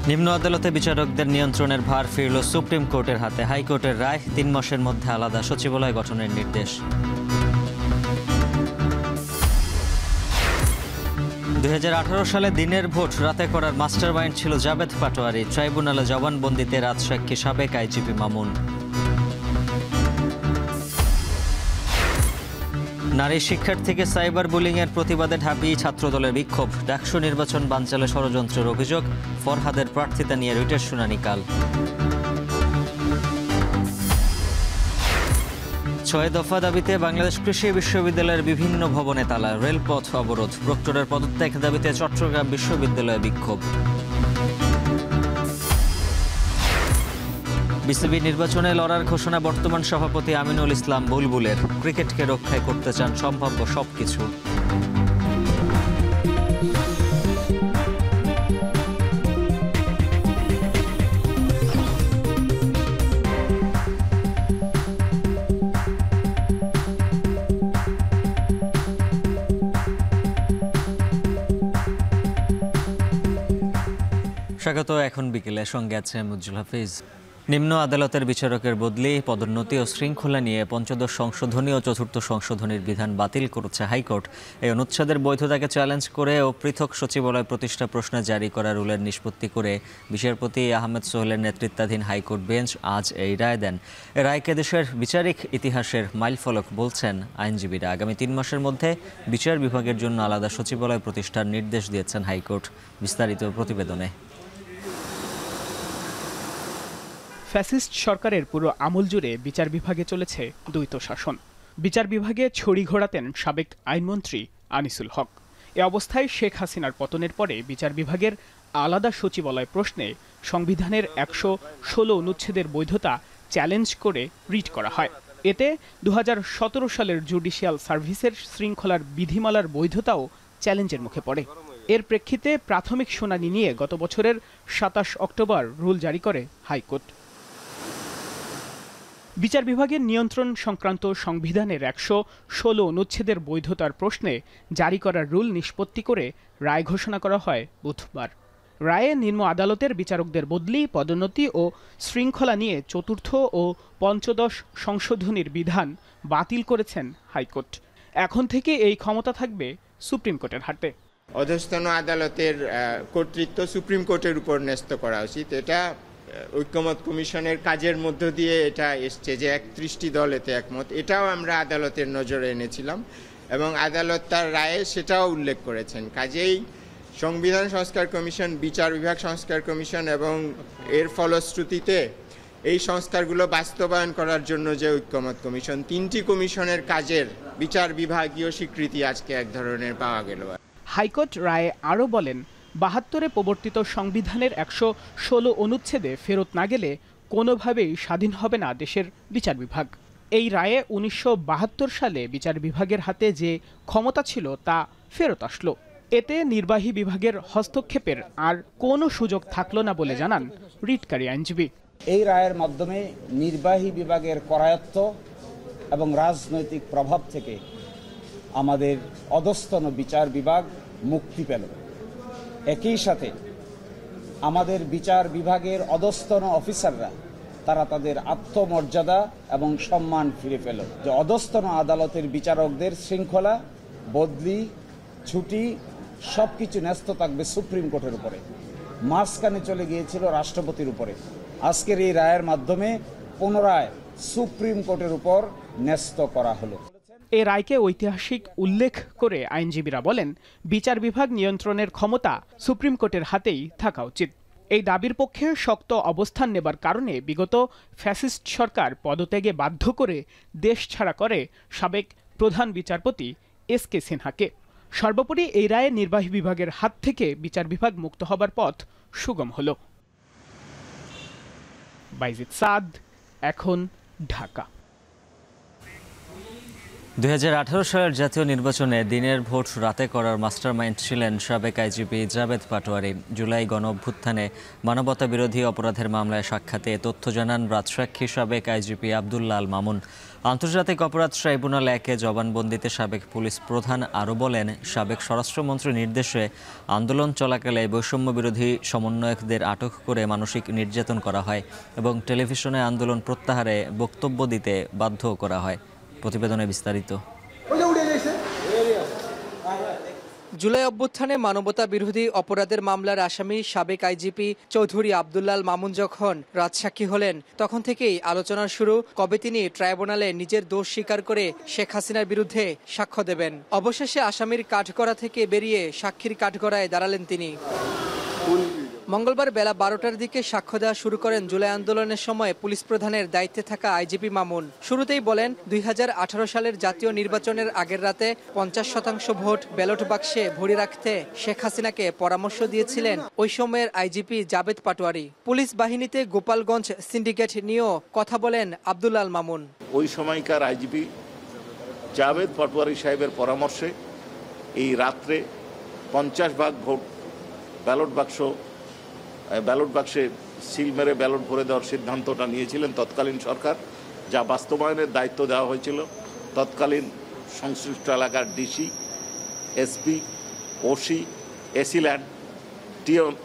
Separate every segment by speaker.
Speaker 1: নিম্ন আদালতে বিচারকদের নিয়ন্ত্রণের ভার ফিরল সুপ্রিম কোর্টের হাতে। হাইকোর্টের রায়, ৩ মাসের মধ্যে আলাদা সচিবালয় গঠনের নির্দেশ। 2018 সালে দিনের ভোট রাতে করার মাস্টার মাইন্ড ছিল জাবেদ পাটোয়ারি। ট্রাইব্যুনালে জবানবন্দিতে রাজসাক্ষী সাবেক আইজিপি মামুন। নারী শিক্ষার্থীকে সাইবার বুলিংয়ের প্রতিবাদে ঢাবি ছাত্রদলের বিক্ষোভ। ডাকসু নির্বাচন বানচালে ষড়যন্ত্রের অভিযোগ। ফরহাদের প্রার্থিতা নিয়ে রিটের শুনানি কাল। ৬ দফা দাবিতে বাংলাদেশ কৃষি বিশ্ববিদ্যালয়ের বিভিন্ন ভবনে তালা। রেলপথ অবরোধ। প্রক্টরের পদত্যাগ দাবিতে চট্টগ্রাম বিশ্ববিদ্যালয়ে বিক্ষোভ। বিসিবি নির্বাচনে লড়ার ঘোষণা বর্তমান সভাপতি আমিনুল ইসলাম বুলবুলের। ক্রিকেটকে রক্ষায় করতে চান সম্ভাব্য সবকিছু। স্বাগত। এখন বিকেলে সঙ্গে আছে মুজ্জুল হাফিজ। নিম্ন আদালতের বিচারকের বদলি, পদোন্নতি ও শৃঙ্খলা নিয়ে পঞ্চদশ সংশোধনী ও চতুর্থ সংশোধনীর বিধান বাতিল করেছে হাইকোর্ট। এই অনুচ্ছেদের বৈধতাকে চ্যালেঞ্জ করে ও পৃথক সচিবালয় প্রতিষ্ঠা প্রশ্নে জারি করা রুলের নিষ্পত্তি করে বিচারপতি আহমেদ সোহেলের নেতৃত্বাধীন হাইকোর্ট বেঞ্চ আজ এই রায় দেন। এ রায়কে দেশের বিচারিক ইতিহাসের মাইলফলক বলছেন আইনজীবীরা। আগামী ৩ মাসের মধ্যে বিচার বিভাগের জন্য আলাদা সচিবালয় প্রতিষ্ঠার নির্দেশ দিয়েছেন হাইকোর্ট। বিস্তারিত প্রতিবেদনে।
Speaker 2: ফ্যাসিস্ট সরকারের পুরো আমল জুড়ে বিচার বিভাগে চলেছে দ্বৈত শাসন। বিচার বিভাগে ছড়ি ঘোরাতেন সাবেক আইনমন্ত্রী আনিসুল হক। এ অবস্থায় শেখ হাসিনার পতনের পরে বিচার বিভাগের আলাদা সচিবালয় প্রশ্নে সংবিধানের ১১৬ অনুচ্ছেদের বৈধতা চ্যালেঞ্জ করে রিট করা হয়। এতে ২০১৭ সালের জুডিশিয়াল সার্ভিসের শৃঙ্খলার বিধিমালার বৈধতাও চ্যালেঞ্জের মুখে পড়ে। এর প্রেক্ষিতে প্রাথমিক শুনানি নিয়ে গত বছরের ২৭ অক্টোবর রুল জারি করে হাইকোর্ট। বিচার বিভাগের নিয়ন্ত্রণ সংক্রান্ত সংবিধানের ১১৬ অনুচ্ছেদের বৈধতার প্রশ্নে জারি করা রুল নিষ্পত্তি করে রায় ঘোষণা করা হয় বুধবার। রায়ে নিম্ন আদালতের বিচারকদের বদলি, পদোন্নতি ও শৃঙ্খলা নিয়ে চতুর্থ ও পঞ্চদশ সংশোধনীর বিধান বাতিল করেছেন হাইকোর্ট। এখন থেকে এই ক্ষমতা থাকবে সুপ্রিম কোর্টের হাতে।
Speaker 3: অধস্তন আদালতের কর্তৃত্ব সুপ্রিম কোর্টের উপর ন্যস্ত করা উচিত। এটা ঐক্যমত কমিশনের কাজের মধ্য দিয়ে এটা এসছে যে ৩১টি দল এতে একমত। এটাও আমরা আদালতের নজরে এনেছিলাম এবং আদালত তার রায়ে সেটাও উল্লেখ করেছেন। কাজেই সংবিধান সংস্কার কমিশন, বিচার বিভাগ সংস্কার কমিশন এবং এর ফলশ্রুতিতে এই সংস্কারগুলো বাস্তবায়ন করার জন্য যে ঐক্যমত কমিশন, ৩টি কমিশনের কাজের বিচার বিভাগীয় স্বীকৃতি আজকে এক ধরনের পাওয়া গেল।
Speaker 2: হাইকোর্ট রায়ে আরও বলেন, ৭২ প্রবর্তিত সংবিধানের ১১৬ অনুচ্ছেদে ফেরত না গেলে কোনোভাবেই স্বাধীন হবে না দেশের বিচার বিভাগ। এই রায়ে ১৯৭২ সালে বিচার বিভাগের হাতে যে ক্ষমতা ছিল তা ফেরত আসলো। এতে নির্বাহী বিভাগের হস্তক্ষেপের আর কোনো সুযোগ থাকলো না বলে জানান রিটকারী আইনজীবী।
Speaker 4: এই রায়ের মাধ্যমে নির্বাহী বিভাগের করায়ত্ত এবং রাজনৈতিক প্রভাব থেকে আমাদের অধস্তন বিচার বিভাগ মুক্তি পেল। একই সাথে আমাদের বিচার বিভাগের অধস্তন অফিসাররা তারা তাদের আত্মমর্যাদা এবং সম্মান ফিরে পেল। যে অধস্তন আদালতের বিচারকদের শৃঙ্খলা, বদলি, ছুটি সবকিছু ন্যস্ত থাকবে সুপ্রিম কোর্টের উপরে, মাঝখানে চলে গিয়েছিল রাষ্ট্রপতির উপরে। আজকের এই রায়ের মাধ্যমে পুনরায় সুপ্রিম কোর্টের উপর ন্যস্ত করা হলো।
Speaker 2: এ রায়কে ঐতিহাসিক উল্লেখ করে আইনজীবীরা বলেন, বিচার বিভাগ নিয়ন্ত্রণের ক্ষমতা সুপ্রিম কোর্টের হাতেই থাকা উচিত। এই দাবির পক্ষে শক্ত অবস্থান নেবার কারণে বিগত ফ্যাসিস্ট সরকার পদত্যাগে বাধ্য করে দেশ ছাড়া করে সাবেক প্রধান বিচারপতি এস.কে. সিনহাকে। সর্বোপরি এই রায়ে নির্বাহী বিভাগের হাত থেকে বিচার বিভাগ মুক্ত হবার পথ সুগম হল। বাইজিদ সাদ, এখন, ঢাকা।
Speaker 1: 2018 সালের জাতীয় নির্বাচনে দিনের ভোট রাতে করার মাস্টারমাইন্ড ছিলেন সাবেক আইজিপি জাবেদ পাটোয়ারি। জুলাই গণঅভ্যুত্থানে মানবতা বিরোধী অপরাধের মামলায় সাক্ষাতে তথ্য জানান রাজসাক্ষী সাবেক আইজিপি আব্দুল্লাহ আল মামুন। আন্তর্জাতিক অপরাধ ট্রাইব্যুনাল 1-এ জবানবন্দিতে সাবেক পুলিশ প্রধান আরও বলেন, সাবেক স্বরাষ্ট্রমন্ত্রীর নির্দেশে আন্দোলন চলাকালে বৈষম্য বিরোধী সমন্বয়কদের আটক করে মানসিক নির্যাতন করা হয় এবং টেলিভিশনে আন্দোলন প্রত্যাহারে বক্তব্য দিতে বাধ্য করা হয়। প্রতিবেদনে বিস্তারিত।
Speaker 5: জুলাই অভ্যুত্থানে মানবতা বিরোধী অপরাধের মামলার আসামি সাবেক আইজিপি চৌধুরী আব্দুল্লাহ আল মামুন যখন রাজসাক্ষী হলেন, তখন থেকেই আলোচনার শুরু কবে তিনি ট্রাইব্যুনালে নিজের দোষ স্বীকার করে শেখ হাসিনার বিরুদ্ধে সাক্ষ্য দেবেন। অবশেষে আসামির কাঠগড়া থেকে বেরিয়ে সাক্ষীর কাঠগড়ায় দাঁড়ালেন তিনি। মঙ্গলবার বেলা 12টার দিকে সাক্ষ্য দেওয়া শুরু করেন জুলাই আন্দোলনের সময় পুলিশ প্রধানের দায়িত্বে থাকা আইজিপি মামুন। শুরুতেই বলেন, 2018 সালের জাতীয় নির্বাচনের আগের রাতে 50% ভোট ব্যালট বাক্সে ভরে রাখতে শেখ হাসিনাকে পরামর্শ দিয়েছিলেন ওই সময়ের আইজিপি জাবেদ পাটোয়ারি। পুলিশ বাহিনীতে গোপালগঞ্জ সিন্ডিকেট নিয়েও কথা বলেন আব্দুল্লাহ আল মামুন।
Speaker 6: ওই সময়কার আইজিপি জাবেদ পাটোয়ারি সাহেবের পরামর্শে এই রাত্রে 50 ভাগ ভোট ব্যালট বাক্সে সিল মেরে ব্যালট ভরে দেওয়ার সিদ্ধান্তটা নিয়েছিলেন তৎকালীন সরকার, যা বাস্তবায়নের দায়িত্ব দেওয়া হয়েছিল তৎকালীন সংশ্লিষ্ট এলাকার DC, SP, OC, AC land,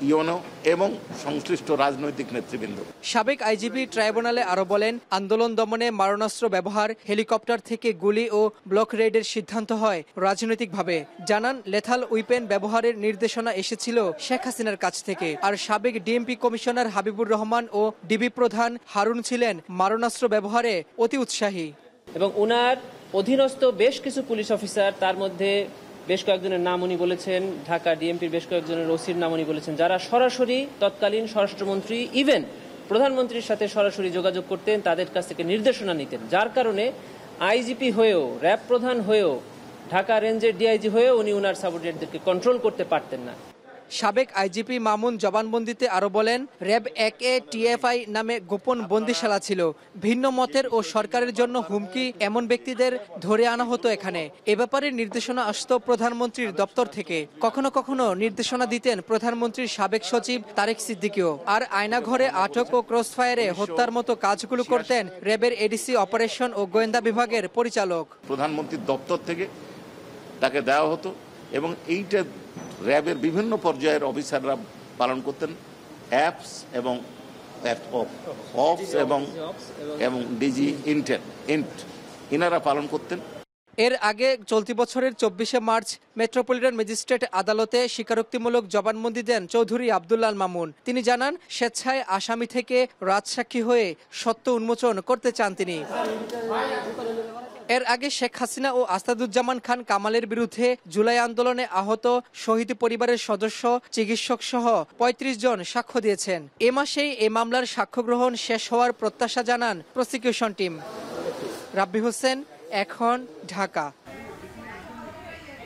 Speaker 6: UNO এবং সংশ্লিষ্ট রাজনৈতিক নেতৃবৃন্দ।
Speaker 5: সাবেক আইজিপি ট্রাইব্যুনালে আরো বলেন, আন্দোলন দমনে মারণাস্ত্র ব্যবহার, হেলিকপ্টার থেকে গুলি ও ব্লক রেডের সিদ্ধান্ত হয় রাজনৈতিকভাবে। জানান, লেথাল উইপেন ব্যবহারের নির্দেশনা এসেছিল শেখ হাসিনার কাছ থেকে। আর সাবেক ডিএমপি কমিশনার হাবিবুর রহমান ও ডিবি প্রধান হারুন ছিলেন মারণাস্ত্র ব্যবহারে অতি উৎসাহী।
Speaker 7: এবং ওনার অধীনস্থ বেশ কিছু পুলিশ অফিসার, তার মধ্যে বেশ কয়েকজনের নাম উনি বলেছেন, ঢাকা ডিএমপির বেশ কয়েকজনের ওসির নাম উনি বলেছেন, যারা সরাসরি তৎকালীন স্বরাষ্ট্রমন্ত্রী ইভেন প্রধানমন্ত্রীর সাথে সরাসরি যোগাযোগ করতেন, তাদের কাছ থেকে নির্দেশনা নিতেন। যার কারণে আইজিপি হয়েও, র্যাব প্রধান হয়েও, ঢাকা রেঞ্জের ডিআইজি হয়েও উনি ওনার সাবঅর্ডিনেটদেরকে কন্ট্রোল করতে পারতেন না।
Speaker 5: সাবেক আইজিপি মামুন জবানবন্দিতে আরো বলেন, র্যাব 1-এ টিএফআই নামে গোপন বন্দিশালা ছিল। ভিন্ন মতের ও সরকারের জন্য হুমকি এমন ব্যক্তিদের ধরে আনা হতো এখানে। এ ব্যাপারে নির্দেশনা আসত প্রধানমন্ত্রীর দপ্তর থেকে। কখনো কখনো নির্দেশনা দিতেন প্রধানমন্ত্রীর সাবেক সচিব তারেক সিদ্দিকীও। আর আয়নাঘরে আটক ও ক্রসফায়ারে হত্যার মতো কাজগুলো করতেন র্যাবের এডিসি অপারেশন ও গোয়েন্দা বিভাগের পরিচালক।
Speaker 6: প্রধানমন্ত্রীর দপ্তর থেকে তাকে দেওয়া হতো এবং এইটা র্যাবের বিভিন্ন পর্যায়ের অফিসাররা পালন করতেন। অ্যাপস এবং এবং ডিজি ইন্ট ইনারা পালন করতেন।
Speaker 5: এর আগে চলতি বছরের 24শে মার্চ মেট্রোপলিটন ম্যাজিস্ট্রেট আদালতে স্বীকারোক্তিমূলক জবানবন্দি দেন চৌধুরী আব্দুল্লাহ আল মামুন। তিনি জানান, স্বেচ্ছায় আসামি থেকে রাজসাক্ষী হয়ে সত্য উন্মোচন করতে চান তিনি। এর আগে শেখ হাসিনা ও আসাদুজ্জামান খান কামালের বিরুদ্ধে জুলাই আন্দোলনে আহত শহীদ পরিবারের সদস্য, চিকিৎসক সহ 35 জন সাক্ষ্য দিয়েছেন। এ মাসেই এ মামলার সাক্ষ্য গ্রহণ শেষ হওয়ার প্রত্যাশা জানান প্রসিকিউশন টিম। রাব্বি হোসেন, এখন, ঢাকা।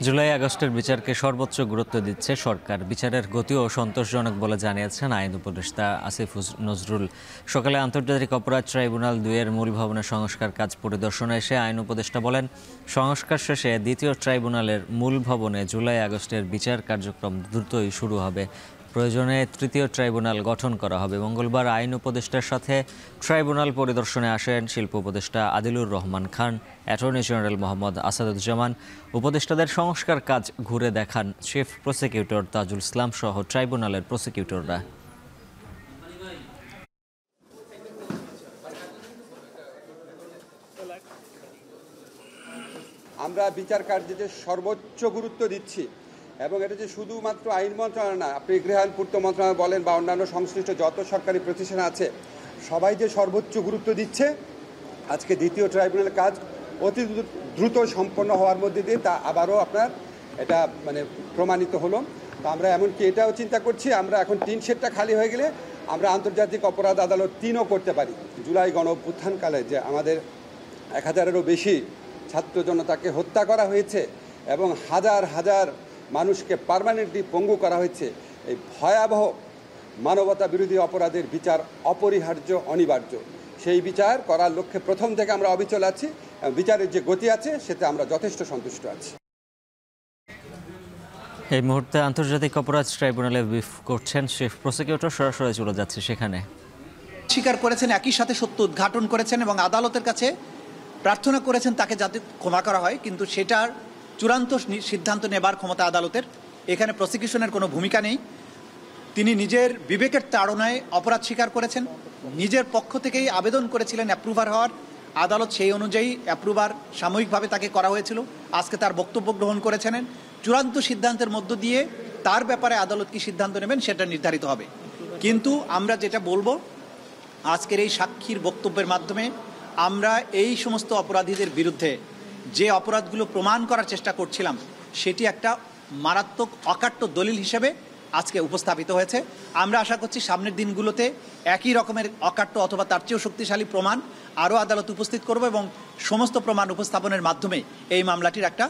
Speaker 1: জুলাই আগস্টের বিচারকে সর্বোচ্চ গুরুত্ব দিচ্ছে সরকার। বিচারের গতিও সন্তোষজনক বলে জানিয়েছেন আইন উপদেষ্টা আসিফ নজরুল। সকালে আন্তর্জাতিক অপরাধ ট্রাইব্যুনাল 2-এর মূল ভবনের সংস্কার কাজ পরিদর্শনে এসে আইন উপদেষ্টা বলেন, সংস্কার শেষে দ্বিতীয় ট্রাইব্যুনালের মূল ভবনে জুলাই আগস্টের বিচার কার্যক্রম দ্রুতই শুরু হবে। প্রয়োজনে তৃতীয় ট্রাইব্যুনাল গঠন করা হবে। মঙ্গলবার আইন উপদেষ্টার সাথে ট্রাইব্যুনাল পরিদর্শনে আসেন শিল্প উপদেষ্টা আদিলুর রহমান খান, অ্যাটর্নি জেনারেল মোহাম্মদ আসাদুজ্জামান। উপদেষ্টাদের সংস্কার কাজ ঘুরে দেখান চিফ প্রসিকিউটর তাজুল ইসলাম সহ ট্রাইব্যুনালের প্রসিকিউটররা।
Speaker 8: আমরা বিচার কার্যে সর্বোচ্চ গুরুত্ব দিচ্ছি এবং এটা যে শুধুমাত্র আইন মন্ত্রণালয় না, আপনি গৃহায়ণ পূর্ত মন্ত্রণালয় বলেন বা অন্যান্য সংশ্লিষ্ট যত সরকারি প্রতিষ্ঠান আছে, সবাই যে সর্বোচ্চ গুরুত্ব দিচ্ছে আজকে দ্বিতীয় ট্রাইব্যুনালের কাজ অতি দ্রুত সম্পন্ন হওয়ার মধ্যে দিয়ে তা আবারও আপনার এটা প্রমাণিত হলো। তো আমরা এমনকি এটাও চিন্তা করছি, আমরা এখন 3 সেটটা খালি হয়ে গেলে আমরা আন্তর্জাতিক অপরাধ আদালত 3ও করতে পারি। জুলাই গণ অভ্যুত্থানকালে যে আমাদের 1000-এরও বেশি ছাত্র জনতাকে হত্যা করা হয়েছে এবং হাজার হাজার মানুষকে পার্মানেন্টলি পঙ্গু করা হয়েছে, এই ভয়াবহ মানবতা বিরোধী অপরাধের বিচার অপরিহার্য, অনিবার্য। সেই বিচার করার লক্ষ্যে প্রথম থেকে আমরা অবিচল আছি। বিচারের যে গতি আছে সেটা আমরা যথেষ্ট সন্তুষ্ট আছি।
Speaker 1: এই মুহূর্তে আন্তর্জাতিক অপরাধ ট্রাইব্যুনালে ব্রিফ করছেন চিফ প্রসিকিউটর, সরাসরি চলে যাচ্ছে সেখানে।
Speaker 9: স্বীকার করেছেন, একই সাথে সত্য উদ্ঘাটন করেছেন এবং আদালতের কাছে প্রার্থনা করেছেন তাকে যাতে ক্ষমা করা হয়, কিন্তু সেটার চূড়ান্ত সিদ্ধান্ত নেবার ক্ষমতা আদালতের। এখানে প্রসিকিউশনের কোনো ভূমিকা নেই। তিনি নিজের বিবেকের তাড়নায় অপরাধ স্বীকার করেছেন, নিজের পক্ষ থেকেই আবেদন করেছিলেন অ্যাপ্রুভার হওয়ার। আদালত সেই অনুযায়ী অ্যাপ্রুভার সাময়িকভাবে তাকে করা হয়েছিল। আজকে তার বক্তব্য গ্রহণ করেছেন। চূড়ান্ত সিদ্ধান্তের মধ্য দিয়ে তার ব্যাপারে আদালত কি সিদ্ধান্ত নেবেন সেটা নির্ধারিত হবে। কিন্তু আমরা যেটা বলবো, আজকের এই সাক্ষীর বক্তব্যের মাধ্যমে আমরা এই সমস্ত অপরাধীদের বিরুদ্ধে যে অপরাধগুলো প্রমাণ করার চেষ্টা করছিলাম সেটি একটা মারাত্মক অকাট্য দলিল হিসেবে আজকে উপস্থাপিত হয়েছে। আমরা আশা করছি সামনের দিনগুলোতে একই রকমের অকাট্য অথবা তার চেয়েও শক্তিশালী প্রমাণ আরও আদালত উপস্থিত করব এবং সমস্ত প্রমাণ উপস্থাপনের মাধ্যমে এই মামলাটির একটা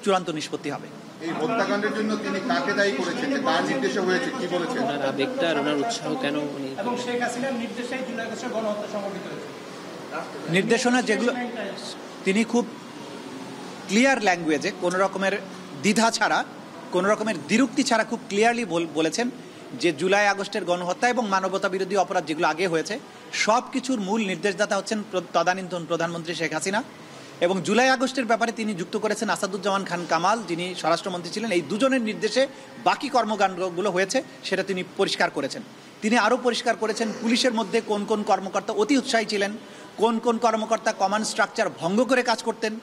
Speaker 9: চূড়ান্ত নিষ্পত্তি হবে।
Speaker 10: এই হত্যাকাণ্ডের জন্য তিনি কাকে দায়ী করেছেন, কার নির্দেশে হয়েছে, কি বলেছেন?
Speaker 7: ওনার আবেগটা আর ওনার উৎসাহ কেন
Speaker 11: এবং শেখ হাসিনার নির্দেশেই জুলাই আগস্টের গণহত্যা সংঘটিত হয়েছে।
Speaker 9: নির্দেশনা যেগুলো তিনি খুব ক্লিয়ার ল্যাঙ্গুয়েজে, কোনো রকমের দ্বিধা ছাড়া, কোনো রকমের দ্বিরুক্তি ছাড়া খুব ক্লিয়ারলি বলেছেন যে জুলাই আগস্টের গণহত্যা এবং মানবতা বিরোধী অপরাধ যেগুলো আগে হয়েছে সব কিছুর মূল নির্দেশদাতা হচ্ছেন তদানীন্তন প্রধানমন্ত্রী শেখ হাসিনা। এবং জুলাই আগস্টের ব্যাপারে তিনি যুক্ত করেছেন আসাদুজ্জামান খান কামাল, যিনি স্বরাষ্ট্রমন্ত্রী ছিলেন। এই দুজনের নির্দেশে বাকি কর্মকাণ্ডগুলো হয়েছে সেটা তিনি পরিষ্কার করেছেন। তিনি আরও পরিষ্কার করেছেন পুলিশের মধ্যে কোন কোন কর্মকর্তা অতি উৎসাহী ছিলেন, কোন কোন কর্মকর্তা কমান্ড স্ট্রাকচার ভঙ্গ করে কাজ করতেন,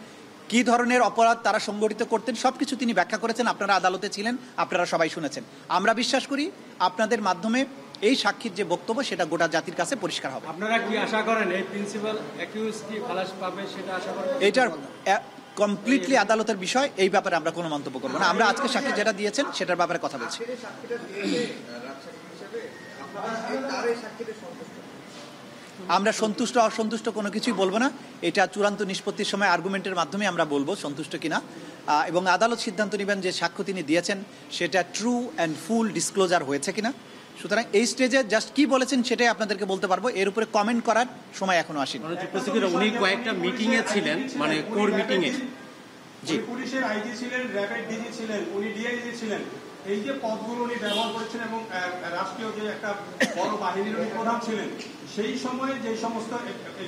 Speaker 9: কী ধরনের অপরাধ তারা সংগঠিত করতেন, সব কিছু তিনি ব্যাখ্যা করেছেন। আপনারা আদালতে ছিলেন, আপনারা সবাই শুনেছেন। আমরা বিশ্বাস করি আপনাদের মাধ্যমে এই সাক্ষীর যে বক্তব্য সেটা গোটা জাতির কাছে পরিষ্কার হবে।
Speaker 11: আপনারা কি আশা করেন এই প্রিন্সিপাল অ্যাকিউজ কি খালাস পাবে সেটা আশা করেন?
Speaker 9: এটার কমপ্লিটলি আদালতের বিষয়, এই ব্যাপারে আমরা কোনো মন্তব্য করবো না। আমরা আজকে সাক্ষী যেটা দিয়েছেন সেটার ব্যাপারে কথা বলছি। আমরা সন্তুষ্ট অসন্তুষ্ট কোনো কিছুই বলবো না। এটা চূড়ান্ত নিষ্পত্তির সময় আর্গুমেন্টের মাধ্যমে আমরা বলবো সন্তুষ্ট কিনা, এবং আদালত সিদ্ধান্ত নেবেন যে সাক্ষ্য তিনি দিয়েছেন সেটা ট্রু অ্যান্ড ফুল ডিসক্লোজার হয়েছে কিনা। সুতরাং এই স্টেজে জাস্ট কি বলেছেন সেটাই আপনাদেরকে বলতে পারবো, এর উপরে কমেন্ট করার সময় এখনো আসেনি।
Speaker 11: উনি কয়েকটা মিটিং এ ছিলেন, মানে কোর মিটিং এ।
Speaker 9: জি,
Speaker 11: পুলিশের আইজি ছিলেন, র্যাবের ডিজি ছিলেন, উনি ডিআইজি ছিলেন। এই যে পদগুলো উনি ব্যবহার করেছেন এবং রাষ্ট্রীয় যে একটা বড় বাহিনীর উনি প্রধান ছিলেন, সেই সময়ে যে সমস্ত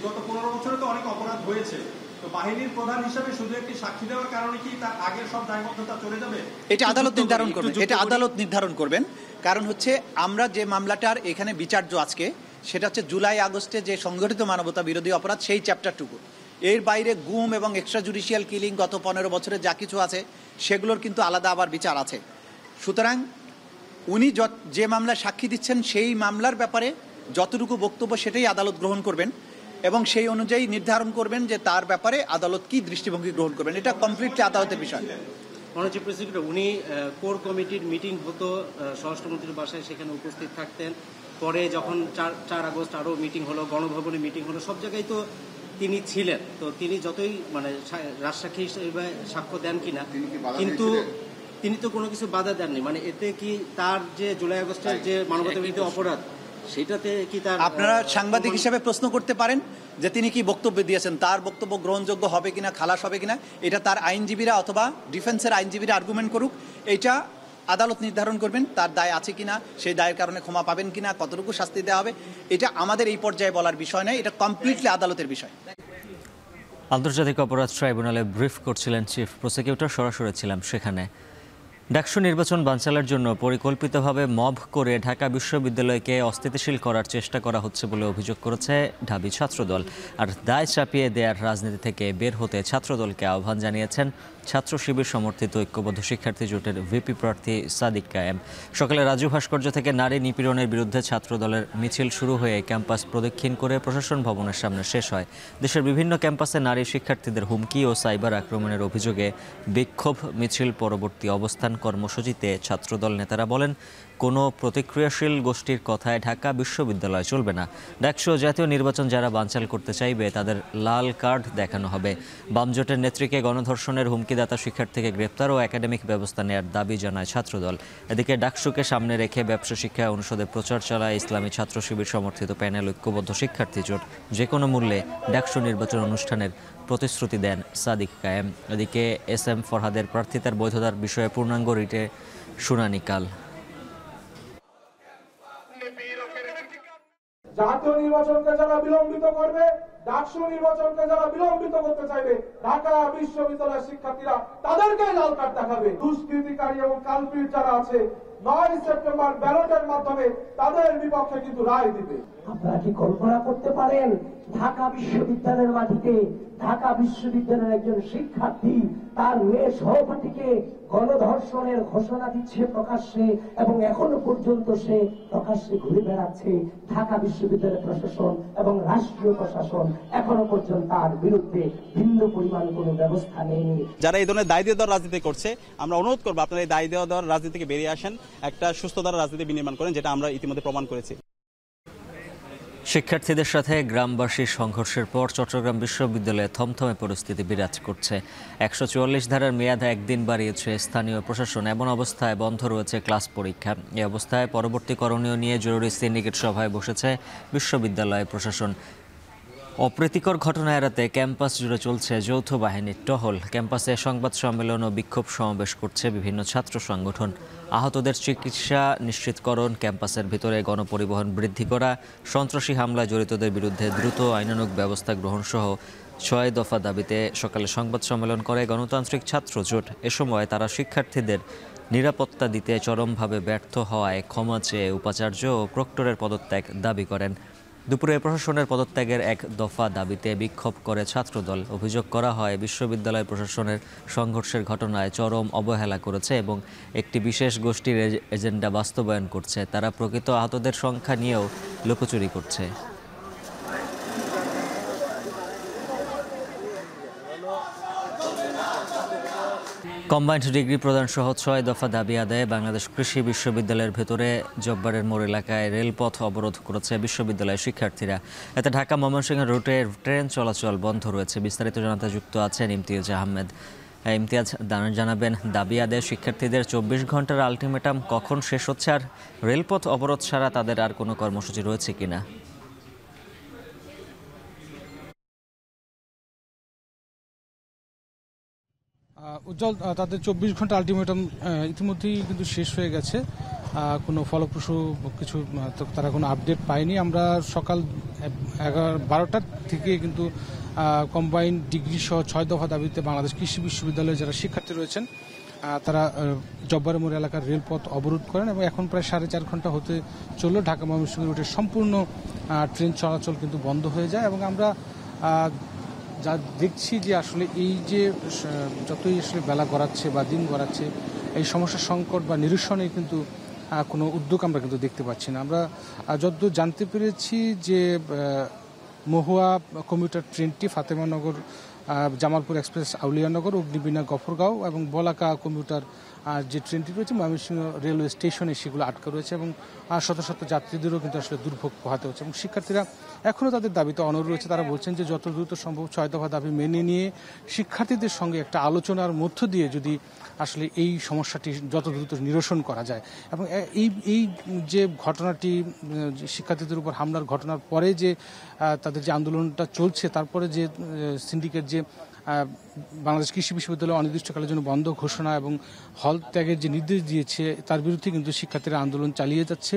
Speaker 11: গত 15 বছরে তো অনেক অপরাধ হয়েছে, তো বাহিনীর প্রধান হিসেবে শুধু একটি সাক্ষী দেওয়ার কারণে কি তার আগের সব দায়বদ্ধতা চলে যাবে?
Speaker 9: এটা আদালত নির্ধারণ করবেন, এটা আদালত নির্ধারণ করবেন। কারণ হচ্ছে আমরা যে মামলাটার এখানে বিচার্য আজকে সেটা হচ্ছে জুলাই আগস্টে যে সংগঠিত মানবতা বিরোধী অপরাধ সেই চ্যাপ্টারটুকু। এর বাইরে গুম এবং এক্সট্রা জুডিশিয়াল কিলিং গত 15 বছরে যা কিছু আছে সেগুলোর কিন্তু আলাদা আবার বিচার আছে। সুতরাং উনি যে মামলায় সাক্ষী দিচ্ছেন সেই মামলার ব্যাপারে যতটুকু বক্তব্য সেটাই আদালত গ্রহণ করবেন এবং সেই অনুযায়ী নির্ধারণ করবেন যে তার ব্যাপারে আদালত কি দৃষ্টিভঙ্গি গ্রহণ করবেন। এটা কমপ্লিটলি আদালতের বিষয়।
Speaker 12: মনোজি প্রেসিডেন্ট, উনি কোর কমিটির মিটিং হতো স্বরাষ্ট্রমন্ত্রীর বাসায়, সেখানে উপস্থিত থাকতেন। পরে যখন 4 আগস্ট আরও মিটিং হলো, গণভবনে মিটিং হলো, সব জায়গায় তো তিনি ছিলেন। তো তিনি যতই মানে রাজসাক্ষী হিসেবে সাক্ষ্য দেন কিনা, কিন্তু তিনি তো কোনো কিছু বাধা দেননি। মানে এতে কি তার যে জুলাই আগস্টের যে মানবতাবিরোধী অপরাধ সেটাতে কি তার,
Speaker 9: আপনারা সাংবাদিক হিসেবে প্রশ্ন করতে পারেন যে তিনি কি বক্তব্য দিয়েছেন, তার বক্তব্য গ্রহণযোগ্য হবে কিনা, খালাস হবে কিনা, এটা তার আইনজীবীরা অথবা ডিফেন্সের আইনজীবীরা আর্গুমেন্ট করুক। এটা আদালত নির্ধারণ করবেন তার দায় আছে কিনা, সেই দায়ের কারণে ক্ষমা পাবেন কিনা, কতটুকু শাস্তি দেওয়া হবে। এটা আমাদের এই পর্যায়ে বলার বিষয় নয়, এটা কমপ্লিটলি আদালতের বিষয়।
Speaker 1: আন্তর্জাতিক অপরাধ ট্রাইব্যুনালে ব্রিফ করছিলেন চিফ প্রসিকিউটর, সরাসরি ছিলাম সেখানে। ডাকসু নির্বাচন বানচালের জন্য পরিকল্পিতভাবে মব করে ঢাকা বিশ্ববিদ্যালয়কে অস্থিতিশীল করার চেষ্টা করা হচ্ছে বলে অভিযোগ করেছে ঢাবি ছাত্রদল। আর দায় চাপিয়ে দেওয়ার রাজনীতি থেকে বের হতে ছাত্রদলকে আহ্বান জানিয়েছেন ছাত্র শিবির সমর্থিত ঐক্যবদ্ধ শিক্ষার্থী জোটের ভিপি প্রার্থী সাদিক কায়েম। সকালে রাজু ভাস্কর্য থেকে নারী নিপীড়নের বিরুদ্ধে ছাত্রদলের মিছিল শুরু হয়ে ক্যাম্পাস প্রদক্ষিণ করে প্রশাসন ভবনের সামনে শেষ হয়। দেশের বিভিন্ন ক্যাম্পাসে নারী শিক্ষার্থীদের হুমকি ও সাইবার আক্রমণের অভিযোগে বিক্ষোভ মিছিল পরবর্তী অবস্থান কর্মসূচিতে ছাত্রদল নেতারা বলেন, কোনো প্রতিক্রিয়াশীল গোষ্ঠীর কথায় ঢাকা বিশ্ববিদ্যালয় চলবে না। ডাকসু জাতীয় নির্বাচন যারা বানচাল করতে চাইবে তাদের লাল কার্ড দেখানো হবে। বামজোটের নেত্রীকে গণধর্ষণের হুমকিদাতা শিক্ষার্থীকে গ্রেপ্তার ও একাডেমিক ব্যবস্থা নেওয়ার দাবি জানায় ছাত্রদল। এদিকে ডাকসুকে সামনে রেখে ব্যবসা শিক্ষা অনুষদে প্রচার চালায় ইসলামী ছাত্র শিবির সমর্থিত প্যানেল ঐক্যবদ্ধ শিক্ষার্থী জোট। যে কোনো মূল্যে ডাকসু নির্বাচন অনুষ্ঠানের প্রতিশ্রুতি দেন সাদিক কায়েম। এদিকে SM ফরহাদের প্রার্থিতার বৈধতার বিষয়ে পূর্ণাঙ্গ রিটে শুনানি কাল।
Speaker 13: জাতীয় নির্বাচনকে যারা বিলম্বিত করবে, ডাকসু নির্বাচনকে যারা বিলম্বিত করতে চাইবে, ঢাকা বিশ্ববিদ্যালয়ের শিক্ষার্থীরা তাদেরকে লাল কার্ড দেখাবে। দুষ্কৃতিকারী এবং কালপিট যারা আছে 9 সেপ্টেম্বর ব্যালটের মাধ্যমে তাদের বিপক্ষে কিন্তু রায় দিবে।
Speaker 14: আপনারা কি কল্পনা করতে পারেন ঢাকা বিশ্ববিদ্যালয়ের মাটিতে ঢাকা বিশ্ববিদ্যালয়ের একজন শিক্ষার্থী তার মেয়ে সহপাঠীকে গণধর্ষণের ঘোষণা দিচ্ছে প্রকাশ্যে, এবং এখনো পর্যন্ত সে প্রকাশ্যে ঘুরে বেড়াচ্ছে। ঢাকা বিশ্ববিদ্যালয় প্রশাসন এবং রাষ্ট্রীয় প্রশাসন এখনো পর্যন্ত তার বিরুদ্ধে ভিন্ন পরিমাণ কোনো ব্যবস্থা নেয়নি।
Speaker 15: যারা এই ধরনের দায় দিয়ে দেওয়ার রাজনীতি করছে, আমরা অনুরোধ করবো আপনারা এই দায় দেওয়ার রাজনীতি থেকে বেরিয়ে আসেন, একটা সুস্থতার রাজনীতি বিনির্মাণ করেন, যেটা আমরা ইতিমধ্যে প্রমাণ করেছি।
Speaker 1: শিক্ষার্থীদের সাথে গ্রামবাসীর সংঘর্ষের পর চট্টগ্রাম বিশ্ববিদ্যালয়ে থমথমে পরিস্থিতি বিরাজ করছে। 144 ধারার মেয়াদ একদিন বাড়িয়েছে স্থানীয় প্রশাসন। এমন অবস্থায় বন্ধ রয়েছে ক্লাস পরীক্ষা। এই অবস্থায় পরবর্তী করণীয় নিয়ে জরুরি সিন্ডিকেট সভায় বসেছে বিশ্ববিদ্যালয় প্রশাসন। অপ্রীতিকর ঘটনা এড়াতে ক্যাম্পাস জুড়ে চলছে যৌথ বাহিনীর টহল। ক্যাম্পাসে সংবাদ সম্মেলন ও বিক্ষোভ সমাবেশ করছে বিভিন্ন ছাত্র সংগঠন। আহতদের চিকিৎসা নিশ্চিতকরণ, ক্যাম্পাসের ভিতরে গণপরিবহন বৃদ্ধি করা, সন্ত্রাসী হামলায় জড়িতদের বিরুদ্ধে দ্রুত আইনানুগ ব্যবস্থা গ্রহণ সহ 6 দফা দাবিতে সকালে সংবাদ সম্মেলন করে গণতান্ত্রিক ছাত্র জোট। এ সময় তারা শিক্ষার্থীদের নিরাপত্তা দিতে চরমভাবে ব্যর্থ হওয়ায় ক্ষমা চেয়ে উপাচার্য ও প্রক্টরের পদত্যাগ দাবি করেন। দুপুরে প্রশাসনের পদত্যাগের 1 দফা দাবিতে বিক্ষোভ করে ছাত্রদল। অভিযোগ করা হয় বিশ্ববিদ্যালয় প্রশাসনের সংঘর্ষের ঘটনায় চরম অবহেলা করেছে এবং একটি বিশেষ গোষ্ঠীর এজেন্ডা বাস্তবায়ন করছে। তারা প্রকৃত আহতদের সংখ্যা নিয়েও লুকোচুরি করছে। কম্বাইন্ড ডিগ্রি প্রদান সহ 6 দফা দাবি আদায়ে বাংলাদেশ কৃষি বিশ্ববিদ্যালয়ের ভেতরে জব্বারের মোড় এলাকায় রেলপথ অবরোধ করেছে বিশ্ববিদ্যালয়ের শিক্ষার্থীরা। এতে ঢাকা ময়মনসিংহ রুটে ট্রেন চলাচল বন্ধ রয়েছে। বিস্তারিত জানাতে যুক্ত আছেন ইমতিয়াজ আহমেদ। ইমতিয়াজ, জানাবেন দাবি আদায়ে শিক্ষার্থীদের 24 ঘন্টার আলটিমেটাম কখন শেষ হচ্ছে, আর রেলপথ অবরোধ ছাড়া তাদের আর কোনো কর্মসূচি রয়েছে কিনা?
Speaker 16: উজ্জ্বল, তাদের 24 ঘন্টা আলটিমেটাম ইতিমধ্যেই কিন্তু শেষ হয়ে গেছে। কোনো ফলপ্রসূ কিছু তারা কোনো আপডেট পায়নি। আমরা সকাল 12টার থেকে কিন্তু কম্বাইন্ড ডিগ্রি সহ 6 দফা দাবিতে বাংলাদেশ কৃষি বিশ্ববিদ্যালয়ের যারা শিক্ষার্থী রয়েছেন তারা জব্বারের মোড় এলাকার রেলপথ অবরোধ করেন এবং এখন প্রায় 4.5 ঘন্টা হতে চলল। ঢাকা ময়মনসিংহ রুটের সম্পূর্ণ ট্রেন চলাচল কিন্তু বন্ধ হয়ে যায় এবং আমরা যা দেখছি যে আসলে এই যে যতই আসলে বেলা গড়াচ্ছে বা দিন গড়াচ্ছে, এই সমস্যার সংকট বা নিরসনে কিন্তু কোনো উদ্যোগ আমরা কিন্তু দেখতে পাচ্ছি না। আমরা যতদূর জানতে পেরেছি যে মহুয়া কমিউটার ট্রেনটি ফাতেমানগর, জামালপুর এক্সপ্রেস আউলিয়ানগর, অগ্নিবীণা গফরগাঁও এবং বলাকা কমিউটার যে ট্রেনটি রয়েছে ময়মনসিংহ রেলওয়ে স্টেশনে সেগুলো আটকা রয়েছে এবং শত শত যাত্রীদেরও কিন্তু আসলে দুর্ভোগ পোহাতে হচ্ছে এবং শিক্ষার্থীরা এখনও তাদের দাবিতে অনড় রয়েছে। তারা বলছেন যে যত দ্রুত সম্ভব 6 দফা দাবি মেনে নিয়ে শিক্ষার্থীদের সঙ্গে একটা আলোচনার মধ্য দিয়ে যদি আসলে এই সমস্যাটি যত দ্রুত নিরসন করা যায় এবং এই যে ঘটনাটি শিক্ষার্থীদের উপর হামলার ঘটনার পরে যে তাদের যে আন্দোলনটা চলছে, তারপরে যে সিন্ডিকেট যে বাংলাদেশ কৃষি বিশ্ববিদ্যালয় অনির্দিষ্টকালের জন্য বন্ধ ঘোষণা এবং হল ত্যাগের যে নির্দেশ দিয়েছে তার বিরুদ্ধে কিন্তু শিক্ষার্থীরা আন্দোলন চালিয়ে যাচ্ছে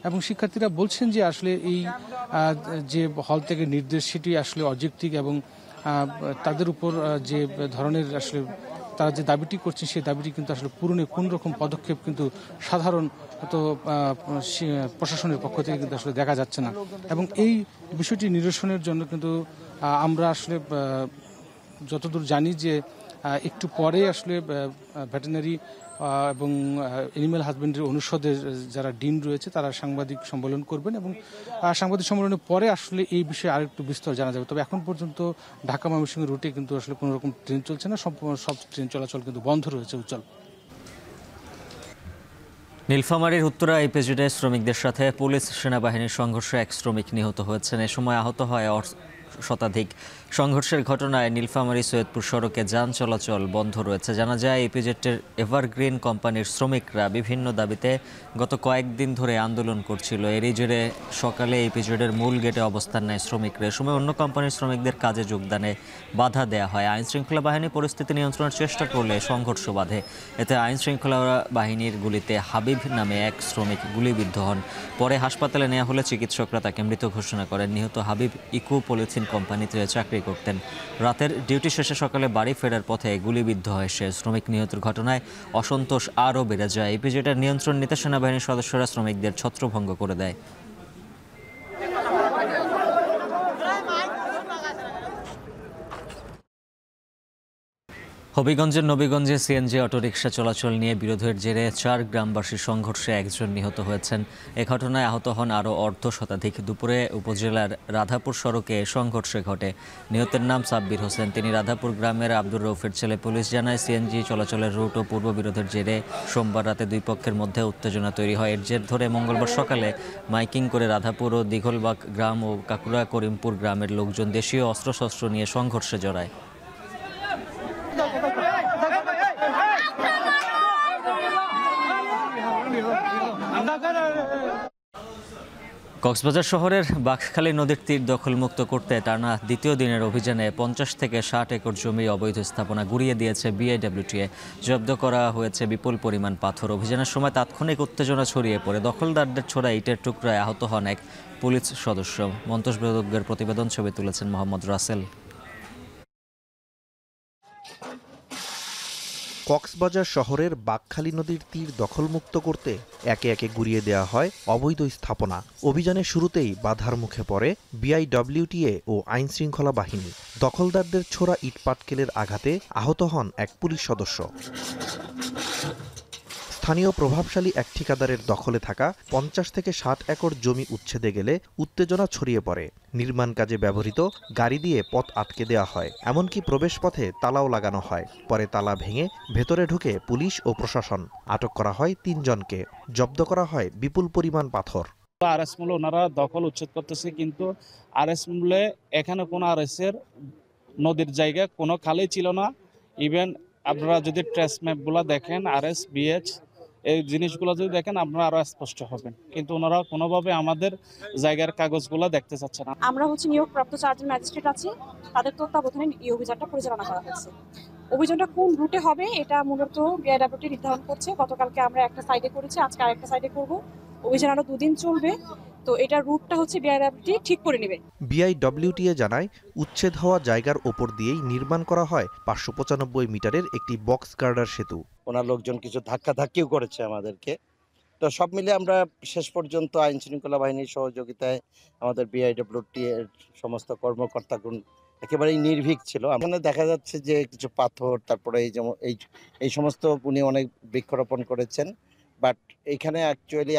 Speaker 16: এবং শিক্ষার্থীরা বলছেন যে আসলে এই যে হল ত্যাগের নির্দেশ সেটি আসলে অযৌক্তিক এবং তাদের উপর যে ধরনের আসলে তারা যে দাবিটি করছে সেই দাবিটি কিন্তু আসলে পূরণে কোন রকম পদক্ষেপ কিন্তু সাধারণত প্রশাসনের পক্ষ থেকে কিন্তু আসলে দেখা যাচ্ছে না এবং এই বিষয়টি নিরসনের জন্য কিন্তু আমরা আসলে যতদূর জানি যে একটু পরে আসলে ভেটেরিনারি এবং এনিম্যাল হাজবেন্ডারি অনুষদের যারা ডিন রয়েছে তারা সাংবাদিক সম্মেলন করবেন এবং সাংবাদিক সম্মেলনের পরে আসলে এই বিষয়ে আরেকটু বিস্তর জানা যাবে। তবে এখন পর্যন্ত ঢাকা ময়মনসিংহ রুটে কিন্তু আসলে কোনো রকম ট্রেন চলছে না, সম্পূর্ণ সব ট্রেন চলাচল কিন্তু বন্ধ রয়েছে। উজ্জ্বল।
Speaker 1: নীলফামারীর উত্তরা ইপিজেডে শ্রমিকদের সাথে পুলিশ সেনাবাহিনীর সংঘর্ষে এক শ্রমিক নিহত হয়েছেন। এ সময় আহত হয় শতাধিক। সংঘর্ষের ঘটনায় নীলফামারী সৈয়দপুর সড়কে যান চলাচল বন্ধ রয়েছে। জানা যায় ইপিজেডের এভারগ্রিন কোম্পানির শ্রমিকরা বিভিন্ন দাবিতে গত কয়েকদিন ধরে আন্দোলন করছিল। এরই জেরে সকালে ইপিজেডের মূল গেটে অবস্থান নেয় শ্রমিকরা। এ সময় অন্য কোম্পানির শ্রমিকদের কাজে যোগদানে বাধা দেওয়া হয়। আইনশৃঙ্খলা বাহিনী পরিস্থিতি নিয়ন্ত্রণের চেষ্টা করলে সংঘর্ষ বাধে। এতে আইনশৃঙ্খলা বাহিনীর গুলিতে হাবিব নামে এক শ্রমিক গুলিবিদ্ধ হন। পরে হাসপাতালে নেওয়া হলে চিকিৎসকরা তাকে মৃত ঘোষণা করেন। নিহত হাবিব ইকো পলিথিন কোম্পানিতে চাকরি করতেন। রাতের ডিউটি শেষে সকালে বাড়ি ফেরার পথে গুলিবিদ্ধ হয় সে। শ্রমিক নিহতের ঘটনায় অসন্তোষ আরও বেড়ে যায়। ইপিজেডের নিয়ন্ত্রণ নিতে সেনাবাহিনীর সদস্যরা শ্রমিকদের ছত্রভঙ্গ করে দেয়। হবিগঞ্জের নবীগঞ্জে সিএনজি অটোরিকশা চলাচল নিয়ে বিরোধের জেরে 4 গ্রামবাসীর সংঘর্ষে একজন নিহত হয়েছেন। এ ঘটনায় আহত হন আরও অর্ধশতাধিক। দুপুরে উপজেলার রাধাপুর সড়কে সংঘর্ষে ঘটে। নিহতের নাম সাব্বির হোসেন। তিনি রাধাপুর গ্রামের আব্দুর রৌফের ছেলে। পুলিশ জানায় সিএনজি চলাচলের রুট ও পূর্ব বিরোধের জেরে সোমবার রাতে দুই পক্ষের মধ্যে উত্তেজনা তৈরি হয়। এর জের ধরে মঙ্গলবার সকালে মাইকিং করে রাধাপুর ও দিঘলবাগ গ্রাম ও কাকুরা করিমপুর গ্রামের লোকজন দেশীয় অস্ত্রশস্ত্র নিয়ে সংঘর্ষে জড়ায়। কক্সবাজার শহরের বাঘখালী নদীর তীর দখলমুক্ত করতে টানা দ্বিতীয় দিনের অভিযানে 50 থেকে 60 একর জমি অবৈধ স্থাপনা গুড়িয়ে দিয়েছে বিআইডব্লিউটিএ। জব্দ করা হয়েছে বিপুল পরিমাণ পাথর। অভিযানের সময় তাৎক্ষণিক উত্তেজনা ছড়িয়ে পড়ে। দখলদারদের ছোড়া ইটের টুকরায় আহত হন এক পুলিশ সদস্য। মন্তব্যের প্রতিবেদন ছবি তুলেছেন মোহাম্মদ রাসেল।
Speaker 17: কক্সবাজার শহরের বাঘখালী নদীর তীর দখলমুক্ত করতে একে একে গুড়িয়ে দেওয়া হয় অবৈধ স্থাপনা। অভিযানের শুরুতেই বাধার মুখে পড়ে বিআইডব্লিউটিএ ও আইনশৃঙ্খলা বাহিনী। দখলদারদের ছোড়া ইটপাটকেলের আঘাতে আহত হন এক পুলিশ সদস্য। স্থানীয় প্রভাবশালী এক ঠিকাদারের দখলে থাকা 50 থেকে 60 একর জমি উচ্ছেদে গেলে উত্তেজনা ছড়িয়ে পড়ে। নির্মাণ কাজে ব্যবহৃত গাড়ি দিয়ে পথ আটকে দেওয়া হয়। এমনকি প্রবেশপথে তালাও লাগানো হয়। পরে তালা ভেঙে ভেতরে ঢুকে পুলিশ ও প্রশাসন। আটক করা হয় 3 জনকে। জব্দ করা হয় বিপুল পরিমাণ পাথর।
Speaker 18: আরএস মূলে ওনারা দখল উচ্ছেদ করতেছে, কিন্তু আরএস মূলে এখানে কোনো আরএস এর নদীর জায়গা কোনো খালি ছিল না। ইভেন আপনারা যদি ট্রেস ম্যাপগুলো দেখেন, আরএস বিএচ এই জিনিসগুলো যদি দেখেন আপনারা আরো স্পষ্ট হবেন, কিন্তু ওনারা কোনোভাবে আমাদের জায়গার কাগজগুলো দেখতে চাচ্ছে না।
Speaker 19: আমরা নিয়োগপ্রাপ্ত 4 জন ম্যাজিস্ট্রেট আছি, তাদের তত্ত্বাবধানে এই অভিযানটা পরিচালনা করা হয়েছে। অভিযানটা কোন রুটে হবে এটা মূলত বিআইডব্লিউটি নির্ধারণ করছে। গতকালকে আমরা একটা সাইডে করেছি, আজকে আরেকটা সাইডে করব। অভিযান আরো 2 দিন চলবে, তো এটা রুটটা বিআইডব্লিউটি ঠিক করে নেবে।
Speaker 17: বিআইডব্লিউটিএ জানায় উচ্ছেদ হওয়া জায়গার ওপর দিয়েই নির্মাণ করা হয় 595 মিটারের একটি বক্স গার্ডার সেতু।
Speaker 20: ওনার লোকজন কিছু ধাক্কাধাক্কিও করেছে আমাদেরকে। তো সব মিলে আমরা শেষ পর্যন্ত আইন শৃঙ্খলা বাহিনীর সহযোগিতায় আমাদের বিআইডব্লিউটি এর সমস্ত কর্মকর্তাগণ একেবারেই নির্ভীক ছিল। এখানে দেখা যাচ্ছে যে কিছু পাথর, তারপরে এই সমস্ত উনি অনেক বৃক্ষরোপণ করেছেন। বাট এখানে অ্যাকচুয়ালি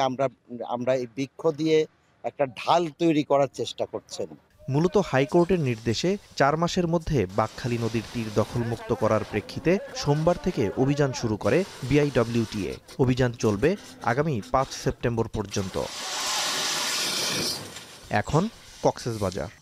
Speaker 20: আমরা এই বৃক্ষ দিয়ে একটা ঢাল তৈরি করার চেষ্টা করছেন।
Speaker 17: মূলত হাইকোর্টের নির্দেশে 4 মাসের মধ্যে বাঘখালী নদীর তীর দখলমুক্ত করার প্রেক্ষিতে সোমবার থেকে অভিযান শুরু করে বিআইডব্লিউটিএ। অভিযান চলবে আগামী 5 সেপ্টেম্বর পর্যন্ত। এখন কক্সবাজার।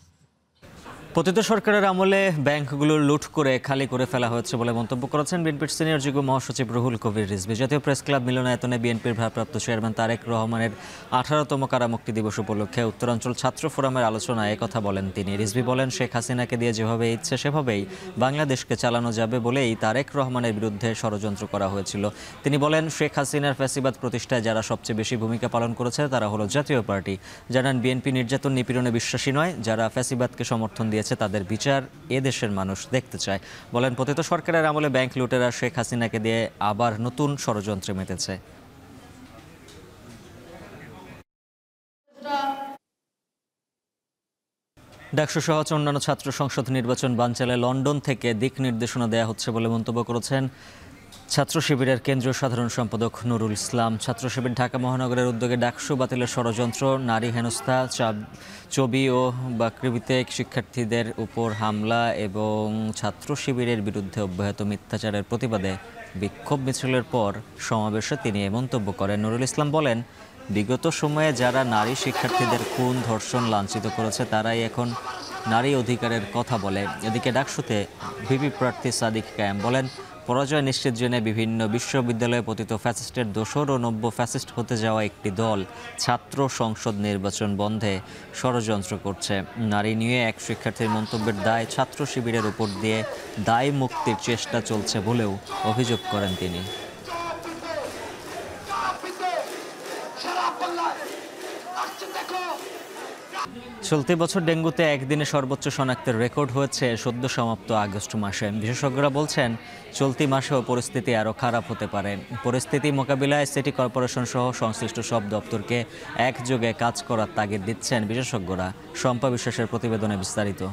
Speaker 1: পতিত সরকারের আমলে ব্যাংকগুলো লুট করে খালি করে ফেলা হয়েছে বলে মন্তব্য করেছেন বিএনপির সিনিয়র যুগ্ম মহাসচিব রুহুল কবির রিজভী। জাতীয় প্রেস ক্লাব মিলনায়তনে বিএনপির ভারপ্রাপ্ত চেয়ারম্যান তারেক রহমানের 18তম কারামুক্তি দিবস উপলক্ষে উত্তরাঞ্চল ছাত্র ফোরামের আলোচনায় একথা বলেন তিনি। রিজভী বলেন, শেখ হাসিনাকে দিয়ে যেভাবে ইচ্ছে সেভাবেই বাংলাদেশকে চালানো যাবে বলেই তারেক রহমানের বিরুদ্ধে ষড়যন্ত্র করা হয়েছিল। তিনি বলেন, শেখ হাসিনার ফ্যাসিবাদ প্রতিষ্ঠায় যারা সবচেয়ে বেশি ভূমিকা পালন করেছে তারা হলো জাতীয় পার্টি। জানান, বিএনপি নির্যাতন নিপীড়নে বিশ্বাসী নয়। যারা ফ্যাসিবাদকে সমর্থন দিয়েছে তাদের বিচার এদেশের মানুষ দেখতে চায়। বলেন, পতিত সরকারের আমলে ব্যাংক লুটেরা শেখ হাসিনাকে দিয়ে আবার নতুন ষড়যন্ত্রে মেতেছে। ডাকসু সহ অন্যান্য ছাত্র সংসদ নির্বাচন বানচালে লন্ডন থেকে দিক নির্দেশনা দেওয়া হচ্ছে বলে মন্তব্য করেছেন ছাত্র শিবিরের কেন্দ্রীয় সাধারণ সম্পাদক নুরুল ইসলাম। ছাত্র শিবির ঢাকা মহানগরের উদ্যোগে ডাকসু বাতিলের ষড়যন্ত্র, নারী হেনস্থা, চবি ও বাকৃবিতে শিক্ষার্থীদের উপর হামলা এবং ছাত্র শিবিরের বিরুদ্ধে অব্যাহত মিথ্যাচারের প্রতিবাদে বিক্ষোভ মিছিলের পর সমাবেশে তিনি এ মন্তব্য করেন। নুরুল ইসলাম বলেন, বিগত সময়ে যারা নারী শিক্ষার্থীদের খুন, ধর্ষণ, লাঞ্ছিত করেছে তারাই এখন নারী অধিকারের কথা বলে। এদিকে ডাকসুতে ভিপি প্রার্থী সাদিক কায়েম বলেন, পরাজয় নিশ্চিত জেনে বিভিন্ন বিশ্ববিদ্যালয়ে পতিত ফ্যাসিস্টের দোসর ও নব্য ফ্যাসিস্ট হতে যাওয়া একটি দল ছাত্র সংসদ নির্বাচন বন্ধে ষড়যন্ত্র করছে। নারী নিয়ে এক শিক্ষার্থীর মন্তব্যের দায় ছাত্র শিবিরের উপর দিয়ে দায় মুক্তির চেষ্টা চলছে বলেও অভিযোগ করেন তিনি। চলতি বছর ডেঙ্গুতে একদিনে সর্বোচ্চ শনাক্তের রেকর্ড হয়েছে সদ্য সমাপ্ত আগস্ট মাসে। বিশেষজ্ঞরা বলছেন, চলতি মাসেও পরিস্থিতি আরও খারাপ হতে পারে। পরিস্থিতি মোকাবিলায় সিটি কর্পোরেশন সহ সংশ্লিষ্ট সব দপ্তরকে একযোগে কাজ করার তাগিদ দিচ্ছেন বিশেষজ্ঞরা। শম্পা বিশ্বাসের প্রতিবেদনে বিস্তারিত।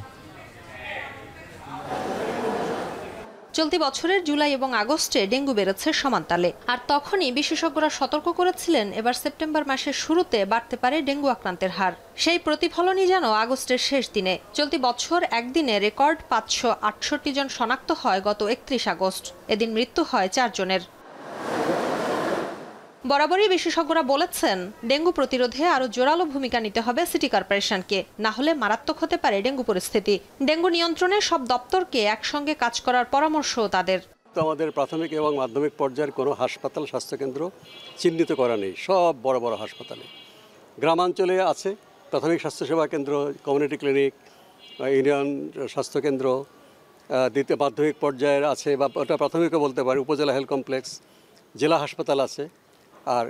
Speaker 21: চলতি বছরের জুলাই এবং আগস্টে ডেঙ্গু বেড়েছে সমানতালে, আর তখনই বিশেষজ্ঞরা সতর্ক করেছিলেন এবার সেপ্টেম্বর মাসের শুরুতে বাড়তে পারে ডেঙ্গু আক্রান্তের হার। সেই প্রতিফলনই যেন আগস্টের শেষ দিনে। চলতি বছর একদিনে রেকর্ড 568 জন শনাক্ত হয় গত 31 আগস্ট। এদিন মৃত্যু হয় 4 জনের। বরাবরই বিশেষজ্ঞরা বলেছেন, ডেঙ্গু প্রতিরোধে আরও জোরালো ভূমিকা নিতে হবে সিটি কর্পোরেশনকে, না হলে মারাত্মক হতে পারে ডেঙ্গু পরিস্থিতি। ডেঙ্গু নিয়ন্ত্রণে সব দপ্তরকে একসঙ্গে কাজ করার পরামর্শ তাদের।
Speaker 22: আমাদের প্রাথমিক এবং মাধ্যমিক পর্যায়ের কোনো হাসপাতাল, স্বাস্থ্যকেন্দ্র চিহ্নিত করা নেই। সব বড় বড় হাসপাতালে, গ্রামাঞ্চলে আছে প্রাথমিক স্বাস্থ্যসেবা কেন্দ্র, কমিউনিটি ক্লিনিক, ইউনিয়ন স্বাস্থ্যকেন্দ্র। দ্বিতীয় মাধ্যমিক পর্যায়ের আছে, বা ওটা প্রাথমিকও বলতে পারে, উপজেলা হেলথ কমপ্লেক্স, জেলা হাসপাতাল আছে, আর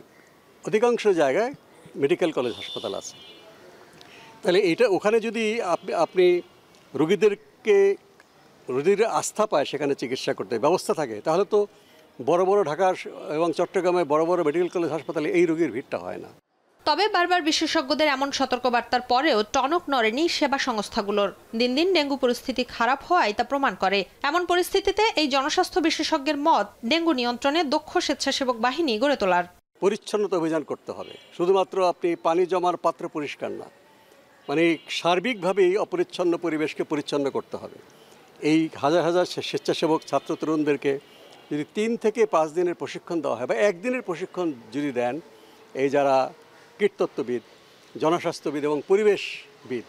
Speaker 22: অধিকাংশ জায়গায় মেডিকেল কলেজ হাসপাতাল আছে। তাহলে এটা ওখানে যদি আপনি রোগীর আস্থা পায়, সেখানে চিকিৎসা করতে ব্যবস্থা থাকে, তাহলে তো বড় বড় ঢাকা এবং চট্টগ্রামে বড় বড় মেডিকেল কলেজ হাসপাতালে এই রোগীর ভিড়টা হয় না।
Speaker 21: তবে বারবার বিশেষজ্ঞদের এমন সতর্কবার্তার পরেও টনক নড়েনি সেবা সংস্থাগুলোর। দিন দিন ডেঙ্গু পরিস্থিতি খারাপ হওয়ায় তা প্রমাণ করে। এমন পরিস্থিতিতে এই জনস্বাস্থ্য বিশেষজ্ঞের মত, ডেঙ্গু নিয়ন্ত্রণে দক্ষ স্বেচ্ছাসেবক বাহিনী গড়ে তোলার।
Speaker 22: পরিচ্ছন্নতা অভিযান করতে হবে। শুধুমাত্র আপনি পানি জমার পাত্র পরিষ্কার না, মানে সার্বিকভাবেই অপরিচ্ছন্ন পরিবেশকে পরিচ্ছন্ন করতে হবে। এই হাজার হাজার স্বেচ্ছাসেবক ছাত্র তরুণদেরকে যদি 3 থেকে 5 দিনের প্রশিক্ষণ দেওয়া হয়, বা একদিনের প্রশিক্ষণ যদি দেন, এই যারা কীটতত্ত্ববিদ, জনস্বাস্থ্যবিদ এবং পরিবেশবিদ,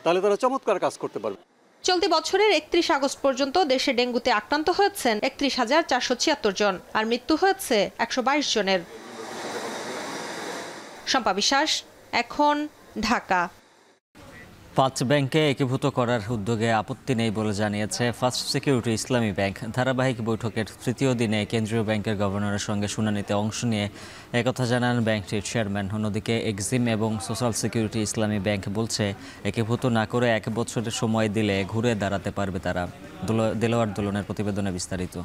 Speaker 22: তাহলে তারা চমৎকার কাজ করতে পারবে।
Speaker 21: চলতি বছরের 31 আগস্ট পর্যন্ত দেশে ডেঙ্গুতে আক্রান্ত হয়েছেন 31,476 জন, আর মৃত্যু হয়েছে 122 জনের। শম্পা বিশ্বাস, এখন, ঢাকা।
Speaker 1: 5 ব্যাংকে একীভূত করার উদ্যোগে আপত্তি নেই বলে জানিয়েছে ফার্স্ট সিকিউরিটি ইসলামী ব্যাংক। ধারাবাহিক বৈঠকের 3য় দিনে কেন্দ্রীয় ব্যাংকের গভর্নরের সঙ্গে শুনানিতে অংশ নিয়ে একথা জানান ব্যাংকটির চেয়ারম্যান। অন্যদিকে এক্সিম এবং সোশ্যাল সিকিউরিটি ইসলামী ব্যাংক বলছে, একীভূত না করে 1 বছরের সময় দিলে ঘুরে দাঁড়াতে পারবে তারা। দেলোয়ার দোলনের প্রতিবেদনে বিস্তারিত।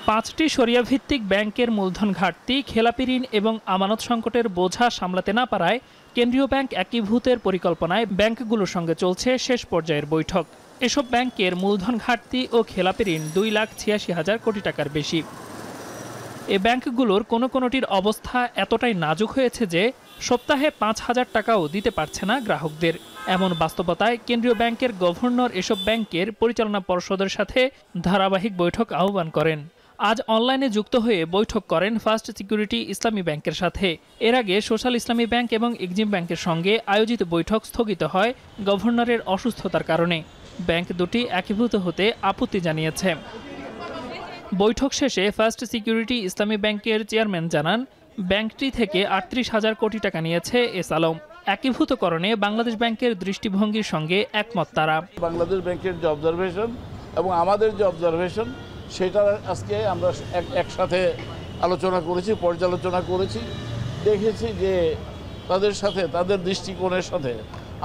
Speaker 2: 5টি শরিয়া ভিত্তিক ব্যাংকের মূলধন ঘাটতি, খেলাপি ঋণ এবং আমানত সংকটের বোঝা সামলাতে না পারায় কেন্দ্রীয় ব্যাংক একীভূতের পরিকল্পনায় ব্যাংকগুলোর সঙ্গে চলছে শেষ পর্যায়ের বৈঠক। এসব ব্যাংকের মূলধন ঘাটতি ও খেলাপি ঋণ 2,86,000 কোটি টাকার বেশি। এ ব্যাংকগুলোর কোনোটির অবস্থা এতটাই নাজুক হয়েছে যে সপ্তাহে 5,000 টাকাও দিতে পারছে না গ্রাহকদের। এমন বাস্তবতায় কেন্দ্রীয় ব্যাংকের গভর্নর এসব ব্যাংকের পরিচালনা পর্ষদের সাথে ধারাবাহিক বৈঠক আহ্বান করেন। আজ অনলাইনে যুক্ত হয়ে বৈঠক করেন ফার্স্ট সিকিউরিটি ইসলামী ব্যাংকের সাথে। এর আগে সোশ্যাল ইসলামী ব্যাংক এবং এক্সিম ব্যাংকের সঙ্গে আয়োজিত বৈঠক স্থগিত হয় গভর্নরের অসুস্থতার কারণে। ব্যাংক দুটি একীভূত হতে আপত্তি জানিয়েছে। বৈঠক শেষে ফার্স্ট সিকিউরিটি ইসলামী ব্যাংকের চেয়ারম্যান জানান, ব্যাংকটি থেকে 38,000 কোটি টাকা নিয়েছে এস আলম। একীভূতকরণে বাংলাদেশ ব্যাংকের দৃষ্টিভঙ্গির সঙ্গে একমত তারা।
Speaker 23: বাংলাদেশ ব্যাংকের যে অবজারভেশন এবং আমাদের যে অবজারভেশন, সেটা আজকে আমরা একসাথে আলোচনা করেছি, পর্যালোচনা করেছি, দেখেছি যে তাদের সাথে, তাদের দৃষ্টিকোণের সাথে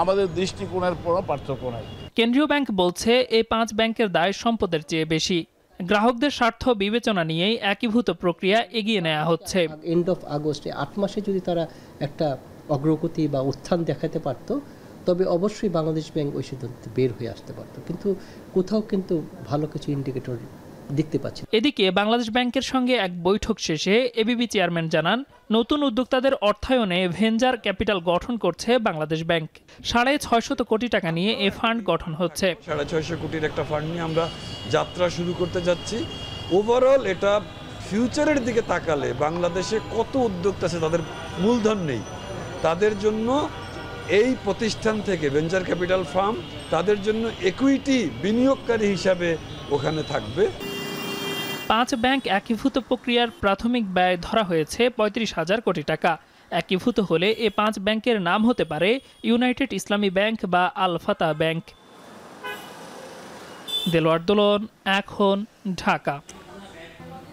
Speaker 23: আমাদের দৃষ্টিকোণের কোনো পার্থক্য নাই।
Speaker 2: কেন্দ্রীয় ব্যাংক বলছে, এই 5 ব্যাংকের দায় সম্পদের চেয়ে বেশি। গ্রাহকদের স্বার্থ বিবেচনা নিয়েই একীভূত প্রক্রিয়া এগিয়ে নেওয়া হচ্ছে।
Speaker 24: এন্ড অফ আগস্টে 8 মাসে যদি তারা একটা অগ্রগতি বা উত্থান দেখাতে পারত, তবে অবশ্যই বাংলাদেশ ব্যাংক ওই সিদ্ধান্তে বের হয়ে আসতে পারত। কিন্তু কোথাও কিন্তু ভালো কিছু ইন্ডিকেটর দেখতে পাচ্ছি।
Speaker 3: এদিকে বাংলাদেশ ব্যাংকের সঙ্গে এক বৈঠক শেষে এবিবি চেয়ারম্যান জানান, নতুন উদ্যোক্তাদের অর্থায়নে ভেঞ্চার ক্যাপিটাল গঠন করছে বাংলাদেশ ব্যাংক। 650 কোটি টাকা নিয়ে এ ফান্ড গঠন হচ্ছে।
Speaker 4: 650 কোটির একটা ফান্ড নিয়ে আমরা যাত্রা শুরু করতে যাচ্ছি। ওভারঅল এটা ফিউচারের দিকে তাকালে বাংলাদেশে কত উদ্যোক্তা আছে তাদের মূলধন নেই, তাদের জন্য এই প্রতিষ্ঠান থেকে ভেঞ্চার ক্যাপিটাল ফার্ম তাদের জন্য ইকুইটি বিনিয়োগকারী হিসাবে ওখানে থাকবে।
Speaker 3: 5 ব্যাংক একীভূত প্রক্রিয়ার প্রাথমিক ব্যয় ধরা হয়েছে 35,000 কোটি টাকা। একীভূত হলে এ 5 ব্যাংকের নাম হতে পারে ইউনাইটেড ইসলামী ব্যাংক বা আল ফাতাহ ব্যাংক। দেলোয়ার দোলন, এখন, ঢাকা।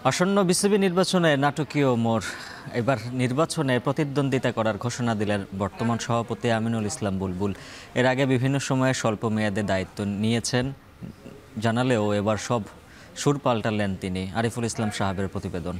Speaker 1: আসন্ন বিসিবি নির্বাচনে নাটকীয় মোড়। এবার নির্বাচনে প্রতিদ্বন্দ্বিতা করার ঘোষণা দিলেন বর্তমান সভাপতি আমিনুল ইসলাম বুলবুল। এর আগে বিভিন্ন সময়ে স্বল্প মেয়াদে দায়িত্ব নিয়েছেন জানালেও এবার সব সুর পাল্টালেন তিনি। আরিফুল ইসলাম সাহাবের প্রতিবেদন।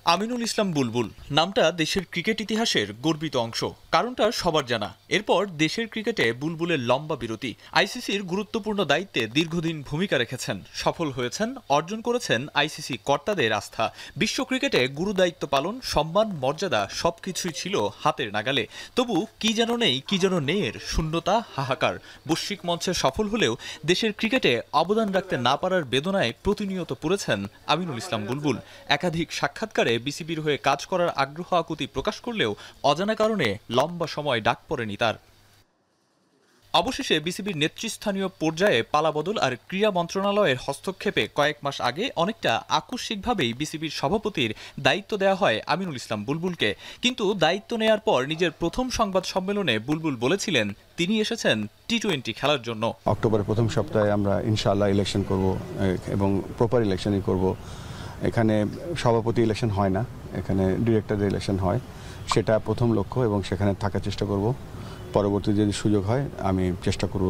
Speaker 5: আমিনুল ইসলাম বুলবুল নামটা দেশের ক্রিকেট ইতিহাসের গর্বিত অংশ। কারণটা সবার জানা। এরপর দেশের ক্রিকেটে বুলবুলের লম্বা বিরতি। আইসিসির গুরুত্বপূর্ণ দায়িত্বে দীর্ঘদিন ভূমিকা রেখেছেন, সফল হয়েছেন, অর্জন করেছেন আইসিসি কর্তাদের আস্থা। বিশ্ব ক্রিকেটে গুরু দায়িত্ব পালন, সম্মান, মর্যাদা সবকিছুই ছিল হাতের নাগালে। তবু কি যেন নেই, কি যেন নেই এর শূন্যতা, হাহাকার। বৈশ্বিক মঞ্চে সফল হলেও দেশের ক্রিকেটে অবদান রাখতে না পারার বেদনায় প্রতিনিয়ত পড়েছেন আমিনুল ইসলাম বুলবুল। একাধিক সাক্ষাৎকারে বিসিবির হয়ে কাজ করার আগ্রহ আকুতি প্রকাশ করলেও অজানা কারণে লম্বা সময় ডাক পড়েনি তার। অবশেষে বিসিবির নেতৃস্থানীয় পর্যায়ে পালাবদল আর ক্রীড়া মন্ত্রণালয়ের হস্তক্ষেপে কয়েক মাস আগে অনেকটা আকস্মিকভাবেই বিসিবির সভাপতির দায়িত্ব দেওয়া হয় আমিনুল ইসলাম বুলবুলকে। কিন্তু দায়িত্ব নেয়ার পর নিজের প্রথম সংবাদ সম্মেলনে বুলবুল বলেছিলেন তিনি এসেছেন টি-20 খেলার জন্য।
Speaker 6: অক্টোবরের প্রথম সপ্তাহে আমরা ইনশাআল্লাহ ইলেকশন করব এবং প্রপার ইলেকশনই করব। এখানে সভাপতি ইলেকশন হয় না, এখানে ডিরেক্টরের ইলেকশন হয়। সেটা প্রথম লক্ষ্য এবং সেখানে থাকার চেষ্টা করব। পরবর্তী যদি সুযোগ হয় আমি চেষ্টা করব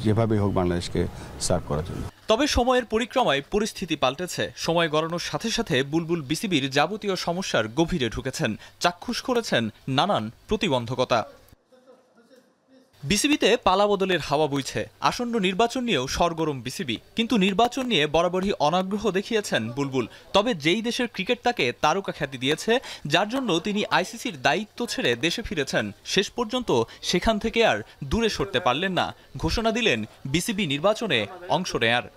Speaker 6: যেভাবেই হোক বাংলাদেশকে সার্ভ করার জন্য।
Speaker 5: তবে সময়ের পরিক্রমায় পরিস্থিতি পাল্টেছে। সময় গড়ানোর সাথে সাথে বুলবুল বিসিবির যাবতীয় সমস্যার গভীরে ঢুকেছেন, চাক্ষুষ করেছেন নানান প্রতিবন্ধকতা। বিসিবিতে পালাবদলের হাওয়া বইছে। আসন্ন নির্বাচন নিয়েও সরগরম বিসিবি, কিন্তু নির্বাচন নিয়ে বরাবরই অনাগ্রহ দেখিয়েছেন বুলবুল। তবে যেই দেশের ক্রিকেট তাকে তারকা খ্যাতি দিয়েছে, যার জন্য তিনি আইসিসির দায়িত্ব ছেড়ে দেশে ফিরেছেন, শেষ পর্যন্ত সেখান থেকে আর দূরে সরতে পারলেন না। ঘোষণা দিলেন বিসিবি নির্বাচনে অংশ নেয়ার।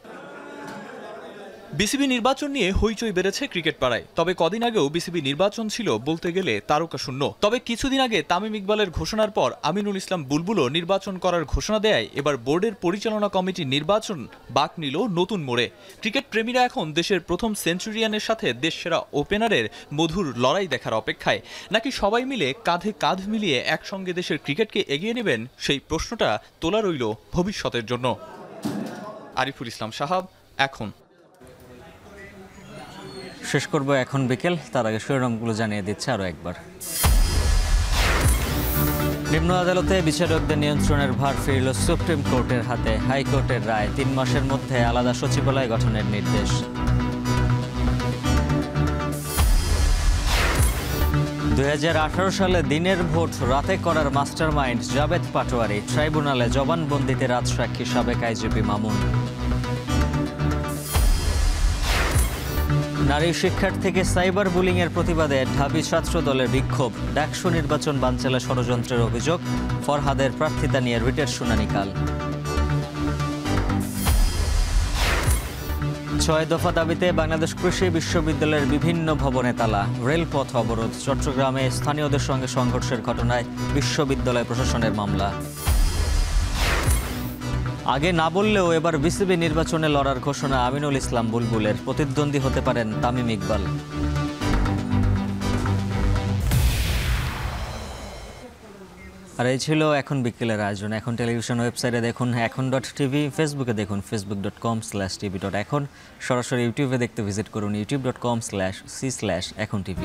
Speaker 5: বিসিবি নির্বাচন নিয়ে হইচই বেড়েছে ক্রিকেট পাড়ায়। তবে কদিন আগেও বিসিবি নির্বাচন ছিল বলতে গেলে তারকা শূন্য। তবে কিছুদিন আগে তামিম ইকবালের ঘোষণার পর আমিনুল ইসলাম বুলবুলও নির্বাচন করার ঘোষণা দেয় এবার বোর্ডের পরিচালনা কমিটির নির্বাচন বাক নিল নতুন মোড়ে। ক্রিকেট প্রেমীরা এখন দেশের প্রথম সেঞ্চুরিয়ানের সাথে দেশসেরা ওপেনারের মধুর লড়াই দেখার অপেক্ষায়। নাকি সবাই মিলে কাঁধে কাঁধ মিলিয়ে একসঙ্গে দেশের ক্রিকেটকে এগিয়ে নেবেন, সেই প্রশ্নটা তোলা রইল ভবিষ্যতের জন্য। আরিফুল ইসলাম সাহাব, এখন।
Speaker 1: শেষ করব এখন বিকেল। তার আগে শিরোনামগুলো জানিয়ে দিচ্ছে আরও একবার। নিম্ন আদালতে বিচারকদের নিয়ন্ত্রণের ভার ফিরল সুপ্রিম কোর্টের হাতে। হাইকোর্টের রায়, 3 মাসের মধ্যে আলাদা সচিবালয় গঠনের নির্দেশ। 2018 সালে দিনের ভোট রাতে করার মাস্টারমাইন্ড জাভেদ পাটোয়ারি। ট্রাইব্যুনালে জবানবন্দিতে রাজসাক্ষী সাবেক আইজিপি মামুন। নারী শিক্ষার্থীকে সাইবার বুলিংয়ের প্রতিবাদে ঢাবি ছাত্র দলের বিক্ষোভ। ডাকসু নির্বাচন বানচালে ষড়যন্ত্রের অভিযোগ। ফরহাদের প্রার্থিতা নিয়ে রিটের শুনানি কাল। 6 দফা দাবিতে বাংলাদেশ কৃষি বিশ্ববিদ্যালয়ের বিভিন্ন ভবনে তালা। রেলপথ অবরোধ। চট্টগ্রামে স্থানীয়দের সঙ্গে সংঘর্ষের ঘটনায় বিশ্ববিদ্যালয় প্রশাসনের মামলা। আগে না বললেও এবার বিসিবি নির্বাচনে লড়ার ঘোষণা আমিনুল ইসলাম বুলবুলের। প্রতিদ্বন্দ্বী হতে পারেন তামিম ইকবাল। আর এই ছিল এখন বিকেলের আয়োজন। এখন টেলিভিশন ওয়েবসাইটে দেখুন এখন.tv, ফেসবুকে দেখুন facebook.com/tv.এখন, সরাসরি ইউটিউবে দেখতে ভিজিট করুন youtube.com/c/echontv।